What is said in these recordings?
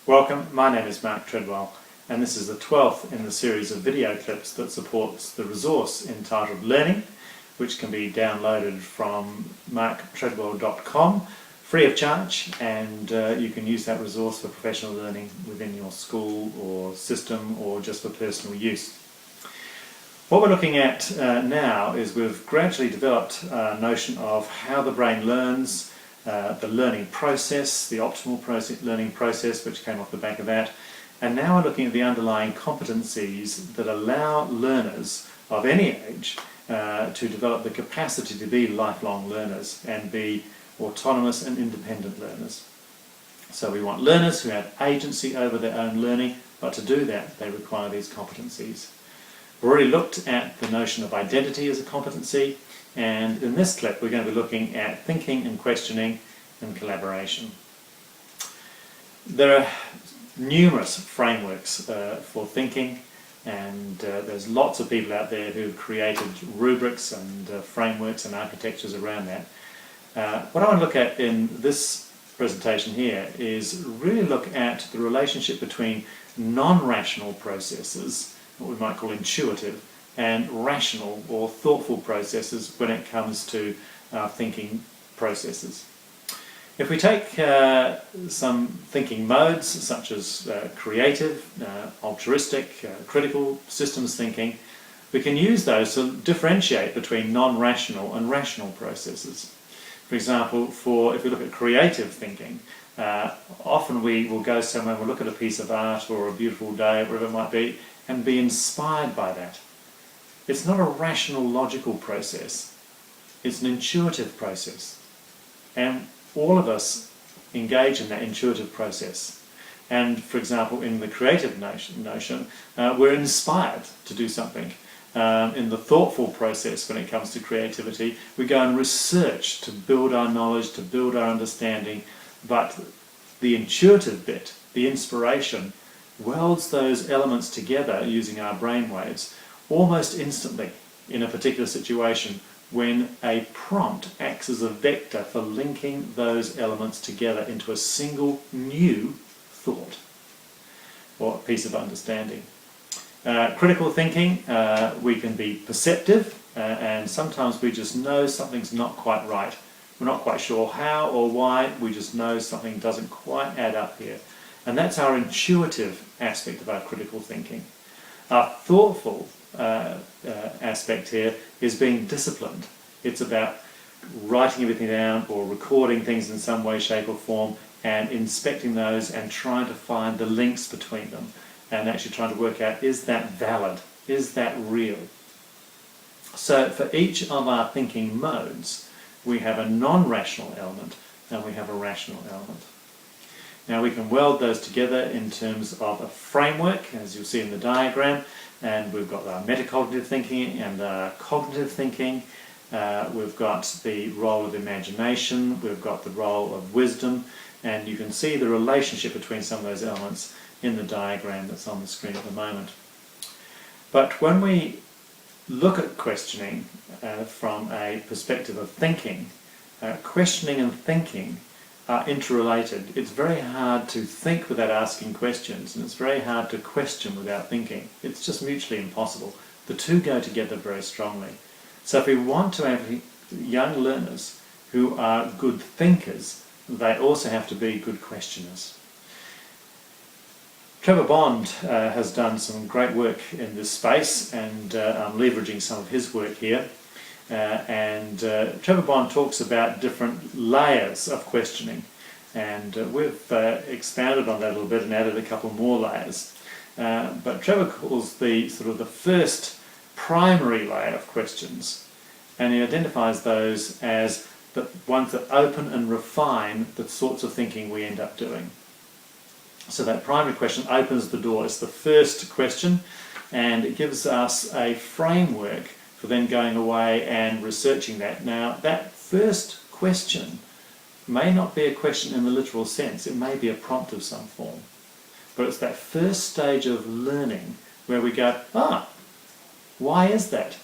Welcome, my name is Mark Treadwell and this is the 12th in the series of video clips that supports the resource entitled Learning, which can be downloaded from marktreadwell.com free of charge, and you can use that resource for professional learning within your school or system or just for personal use. What we're looking at now is we've gradually developed a notion of how the brain learns, the learning process, the optimal learning process, which came off the back of that, and now we're looking at the underlying competencies that allow learners of any age to develop the capacity to be lifelong learners and be autonomous and independent learners. So we want learners who have agency over their own learning, but to do that they require these competencies. We've already looked at the notion of identity as a competency, and in this clip we're going to be looking at thinking and questioning and collaboration. There are numerous frameworks for thinking, and there's lots of people out there who've created rubrics and frameworks and architectures around that. What I want to look at in this presentation here is really look at the relationship between non-rational processes, what we might call intuitive, and rational or thoughtful processes when it comes to thinking processes. If we take some thinking modes such as creative, altruistic, critical, systems thinking, we can use those to differentiate between non-rational and rational processes. For example, if we look at creative thinking, often we will go somewhere and we'll look at a piece of art or a beautiful day, whatever it might be, and be inspired by that. It's not a rational, logical process. It's an intuitive process. And all of us engage in that intuitive process. And, for example, in the creative notion, we're inspired to do something. In the thoughtful process when it comes to creativity, we go and research to build our knowledge, to build our understanding, but the intuitive bit, the inspiration, welds those elements together using our brainwaves almost instantly in a particular situation when a prompt acts as a vector for linking those elements together into a single new thought or piece of understanding. Critical thinking, we can be perceptive, and sometimes we just know something's not quite right. We're not quite sure how or why, we just know something doesn't quite add up here. And that's our intuitive aspect of our critical thinking. Our thoughtful aspect here is being disciplined. It's about writing everything down or recording things in some way, shape or form and inspecting those and trying to find the links between them and actually trying to work out, is that valid? Is that real? So for each of our thinking modes, we have a non-rational element and we have a rational element. Now we can weld those together in terms of a framework, as you'll see in the diagram, and we've got our metacognitive thinking and our cognitive thinking. We've got the role of imagination, we've got the role of wisdom, and you can see the relationship between some of those elements in the diagram that's on the screen at the moment. But when we look at questioning from a perspective of thinking, questioning and thinking are interrelated. It's very hard to think without asking questions, and it's very hard to question without thinking. It's just mutually impossible. The two go together very strongly. So if we want to have young learners who are good thinkers, they also have to be good questioners. Trevor Bond has done some great work in this space, and I'm leveraging some of his work here. Trevor Bond talks about different layers of questioning, and we've expanded on that a little bit and added a couple more layers. But Trevor calls the first primary layer of questions, and he identifies those as the ones that open and refine the sorts of thinking we end up doing. So that primary question opens the door. It's the first question, and it gives us a framework for then going away and researching that. Now, that first question may not be a question in the literal sense. It may be a prompt of some form. But it's that first stage of learning where we go, why is that?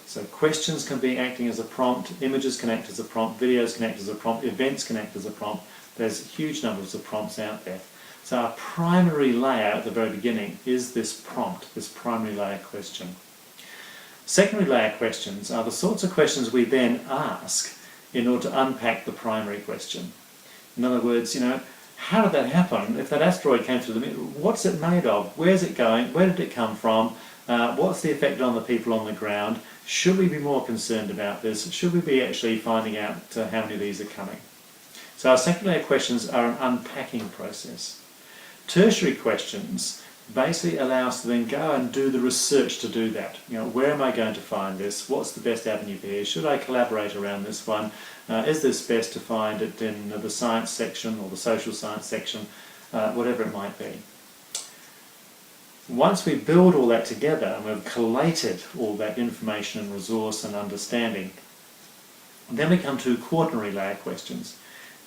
So questions can be acting as a prompt, images can act as a prompt, videos can act as a prompt, events can act as a prompt. There's huge numbers of prompts out there. So our primary layer at the very beginning is this prompt, this primary layer question. Secondary layer questions are the sorts of questions we then ask in order to unpack the primary question. In other words, how did that happen? If that asteroid came through what's it made of? Where's it going? Where did it come from? What's the effect on the people on the ground? Should we be more concerned about this? Should we be actually finding out how many of these are coming? So our secondary layer questions are an unpacking process. Tertiary questions basically allow us to then go and do the research to do that. Where am I going to find this? What's the best avenue for here? Should I collaborate around this one? Is this best to find it in the science section or the social science section? Whatever it might be. Once we build all that together and we've collated all that information and resource and understanding, then we come to quaternary layer questions.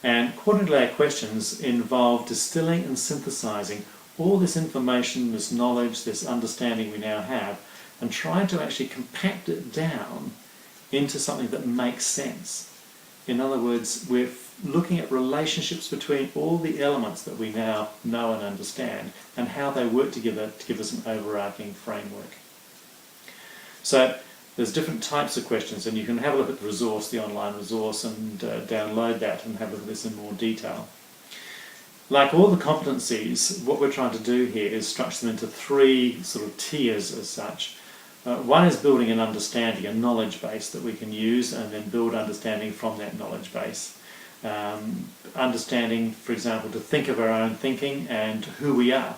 And quaternary layer questions involve distilling and synthesizing all this information, this knowledge, this understanding we now have, and trying to actually compact it down into something that makes sense. In other words, we're looking at relationships between all the elements that we now know and understand and how they work together to give us an overarching framework. So there's different types of questions, and you can have a look at the resource, the online resource, and download that and have a look at this in more detail. Like all the competencies, what we're trying to do here is structure them into three sort of tiers as such. One is building an understanding, a knowledge base that we can use and then build understanding from that knowledge base. Understanding, for example, to think of our own thinking and who we are.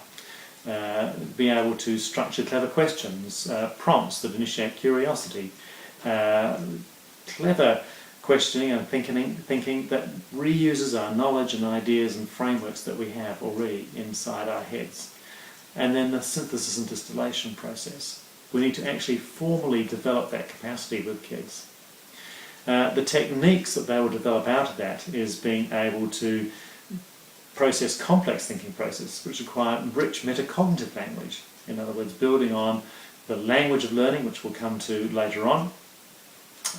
Be able to structure clever questions, prompts that initiate curiosity. Clever questioning and thinking that reuses our knowledge and ideas and frameworks that we have already inside our heads. And then the synthesis and distillation process. We need to actually formally develop that capacity with kids. The techniques that they will develop out of that is being able to process complex thinking processes, which require rich metacognitive language. In other words, building on the language of learning, which we'll come to later on,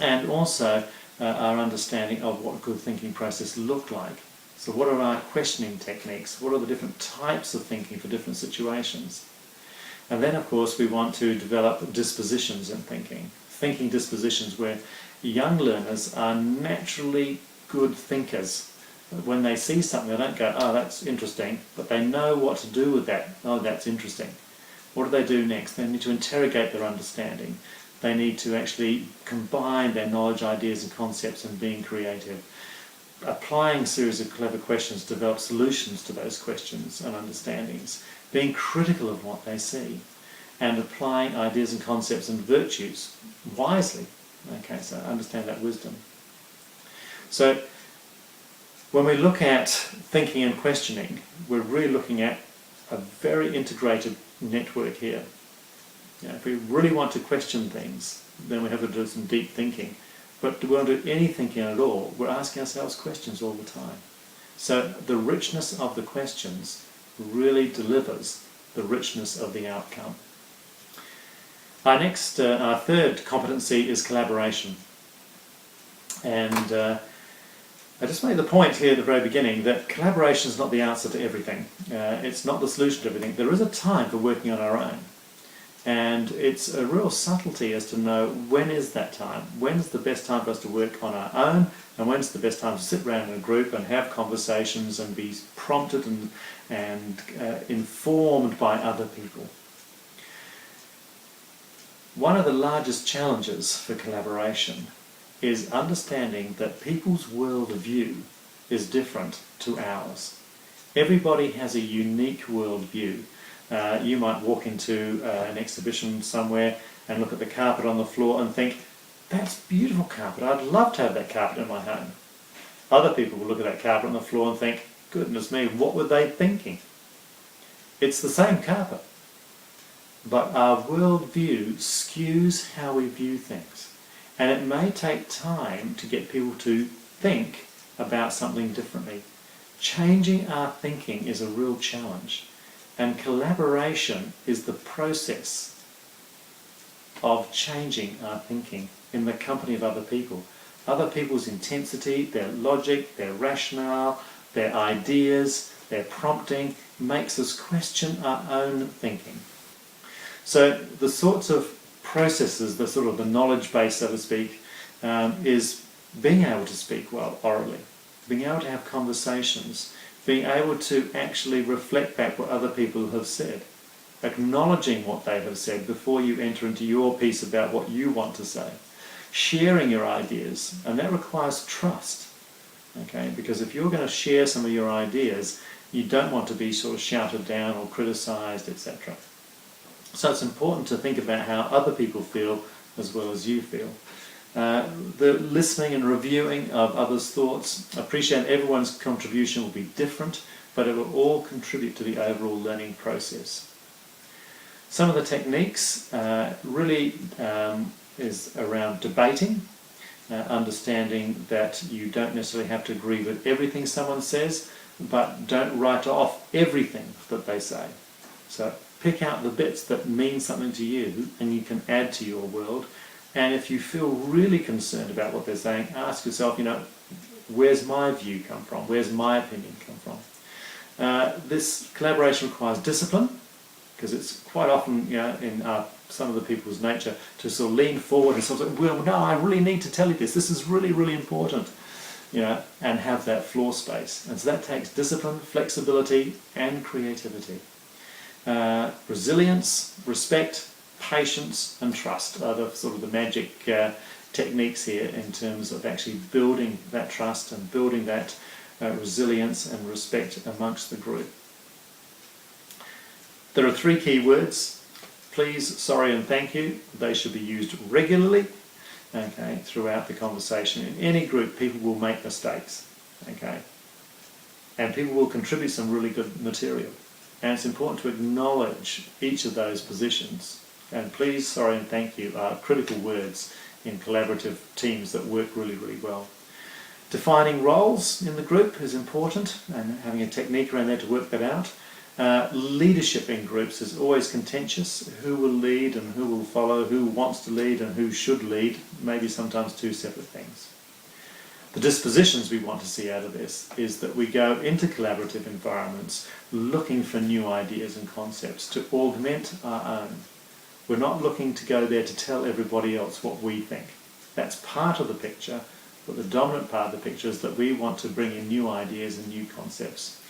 and also our understanding of what good thinking process look like. So what are our questioning techniques? What are the different types of thinking for different situations? And then, of course, we want to develop dispositions in thinking. Thinking dispositions where young learners are naturally good thinkers. When they see something, they don't go, oh, that's interesting, but they know what to do with that. Oh, that's interesting. What do they do next? They need to interrogate their understanding. They need to actually combine their knowledge, ideas and concepts and being creative. Applying a series of clever questions to develop solutions to those questions and understandings. Being critical of what they see. And applying ideas and concepts and virtues wisely. Okay, so understand that wisdom. So when we look at thinking and questioning, we're really looking at a very integrated network here. If we really want to question things, then we have to do some deep thinking. But do we want to do any thinking at all? We're asking ourselves questions all the time. So the richness of the questions really delivers the richness of the outcome. Our third competency is collaboration. And I just made the point here at the very beginning that collaboration is not the answer to everything. It's not the solution to everything. There is a time for working on our own. And it's a real subtlety as to know when is that time. When's the best time for us to work on our own, and when's the best time to sit around in a group and have conversations and be prompted and informed by other people. One of the largest challenges for collaboration is understanding that people's worldview is different to ours. Everybody has a unique worldview. You might walk into an exhibition somewhere and look at the carpet on the floor and think, that's beautiful carpet, I'd love to have that carpet in my home. Other people will look at that carpet on the floor and think, goodness me, what were they thinking? It's the same carpet, but our worldview skews how we view things. And it may take time to get people to think about something differently. Changing our thinking is a real challenge. And collaboration is the process of changing our thinking in the company of other people. Other people's intensity, their logic, their rationale, their ideas, their prompting, makes us question our own thinking. So the sorts of processes, the sort of the knowledge base, so to speak, is being able to speak well orally, being able to have conversations, being able to actually reflect back what other people have said, acknowledging what they have said before you enter into your piece about what you want to say, sharing your ideas, and that requires trust. Okay, because if you're going to share some of your ideas, you don't want to be sort of shouted down or criticised, etc. So it's important to think about how other people feel as well as you feel. The listening and reviewing of others' thoughts. Appreciate everyone's contribution will be different, but it will all contribute to the overall learning process. Some of the techniques really is around debating, understanding that you don't necessarily have to agree with everything someone says, but don't write off everything that they say. So pick out the bits that mean something to you and you can add to your world. And if you feel really concerned about what they're saying, ask yourself, where's my view come from? Where's my opinion come from? This collaboration requires discipline, because it's quite often, in some of the people's nature to sort of lean forward and sort of, well, no, I really need to tell you this. This is really, really important, and have that floor space. And so that takes discipline, flexibility, and creativity. Resilience, respect, patience, and trust are the sort of the magic techniques here in terms of actually building that trust and building that resilience and respect amongst the group. There are 3 key words: please, sorry, and thank you. They should be used regularly, okay, throughout the conversation. In any group, people will make mistakes, okay, and people will contribute some really good material. And it's important to acknowledge each of those positions. And please, sorry, and thank you are critical words in collaborative teams that work really, really well. Defining roles in the group is important, and having a technique around there to work that out. Leadership in groups is always contentious. Who will lead and who will follow, who wants to lead and who should lead, maybe sometimes 2 separate things. The dispositions we want to see out of this is that we go into collaborative environments looking for new ideas and concepts to augment our own. We're not looking to go there to tell everybody else what we think. That's part of the picture, but the dominant part of the picture is that we want to bring in new ideas and new concepts.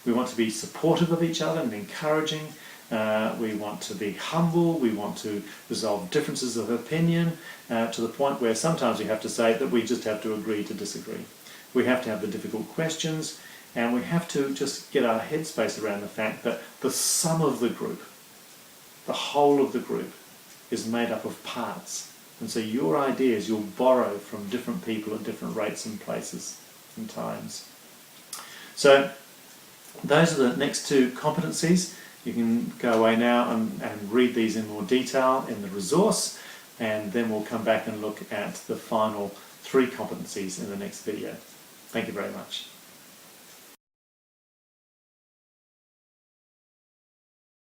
We want to be supportive of each other and encouraging. We want to be humble. We want to resolve differences of opinion to the point where sometimes we have to say that we just have to agree to disagree. We have to have the difficult questions, and we have to just get our headspace around the fact that the sum of the group, the whole of the group, is made up of parts. And so your ideas you'll borrow from different people at different rates and places and times. So those are the next 2 competencies. You can go away now and read these in more detail in the resource, and then we'll come back and look at the final 3 competencies in the next video. Thank you very much.